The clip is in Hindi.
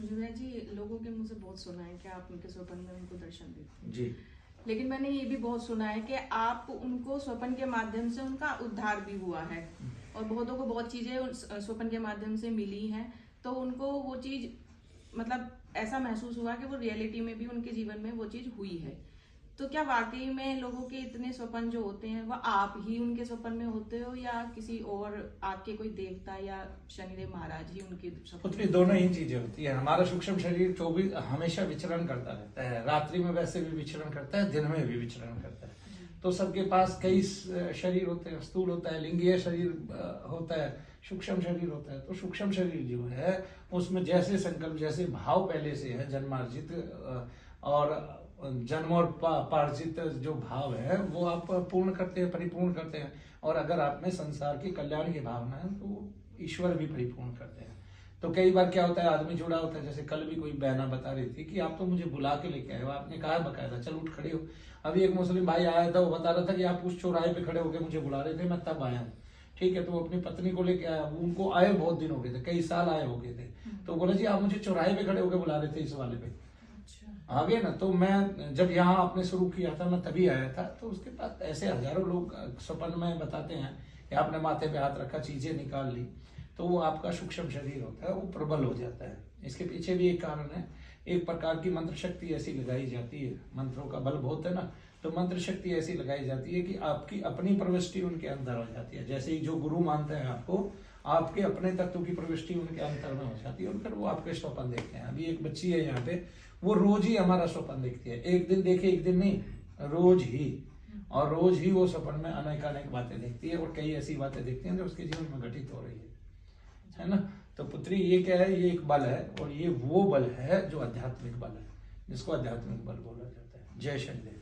जुबैर जी, लोगों के मुंह से बहुत सुना है कि आप उनके स्वप्न में उनको दर्शन देते हैं जी। लेकिन मैंने ये भी बहुत सुना है कि आप उनको स्वप्न के माध्यम से उनका उद्धार भी हुआ है और बहुतों को बहुत चीजें स्वप्न के माध्यम से मिली हैं, तो उनको वो चीज मतलब ऐसा महसूस हुआ कि वो रियलिटी में भी उनके जीवन में वो चीज हुई है। तो क्या वाकई में लोगों के इतने स्वप्न जो होते हैं वह आप ही उनके स्वप्न में होते हो या किसी और आपके कोई देवता या शनिदेव महाराज ही उनके स्वप्न पुत्री, दोनों ही चीजें होती है। हमारा सूक्ष्म शरीर 24 हमेशा विचरण करता रहता है, रात्रि में वैसे भी विचरण करता है, दिन में भी विचरण करता है। तो सबके पास कई शरीर होते हैं, स्थूल होता है, लिंगीय शरीर होता है, सूक्ष्म शरीर होता है। तो सूक्ष्म शरीर जो है उसमें जैसे संकल्प, जैसे भाव पहले से है जन्मार्जित और जन्म और पार्जित जो भाव है वो आप पूर्ण करते हैं, परिपूर्ण करते हैं। और अगर आप में संसार की कल्याण की भावना है तो ईश्वर भी परिपूर्ण करते हैं। तो कई बार क्या होता है, आदमी जुड़ा होता है, जैसे कल भी कोई बहना बता रही थी कि आप तो मुझे बुला के लेके आए हो, आपने कहा बकायदा चल उठ खड़े हो। अभी एक मुस्लिम भाई आया था, वो बता रहा था कि आप उस चौराहे पे खड़े होकर मुझे बुला रहे थे, मैं तब आया हूँ। ठीक है, तो वो अपनी पत्नी को लेके आया, उनको आए बहुत दिन हो गए थे, कई साल आए हो गए थे। तो बोला जी आप मुझे चौराहे पे खड़े होकर बुला रहे थे इस वाले पे। आ गए ना। तो मैं जब यहाँ आपने शुरू किया था मैं तभी आया था। तो उसके बाद ऐसे हजारों लोग स्वप्न में बताते हैं कि आपने माथे पे हाथ रखा, चीजें निकाल ली। तो वो आपका सूक्ष्म शरीर होता है, वो प्रबल हो जाता है। इसके पीछे भी एक कारण है, एक प्रकार की मंत्र शक्ति ऐसी लगाई जाती है, मंत्रों का बल बहुत है ना, तो मंत्र शक्ति ऐसी लगाई जाती है कि आपकी अपनी प्रविष्टि उनके अंदर हो जाती है। जैसे ही जो गुरु मानते हैं आपको, आपके अपने तत्व की प्रविष्टि उनके अंतर में हो जाती है और फिर वो आपके स्वप्न देखते हैं। अभी एक बच्ची है यहाँ पे, वो रोज ही हमारा स्वप्न देखती है, एक दिन देखे एक दिन नहीं, रोज ही। और रोज ही वो स्वप्न में अनेक अनेक बातें देखती है और कई ऐसी बातें देखती हैं जो उसके जीवन में घटित हो रही है ना। तो पुत्री, ये क्या है, ये एक बल है और ये वो बल है जो आध्यात्मिक बल है, जिसको आध्यात्मिक बल बोला जाता है। जय शनिदेव।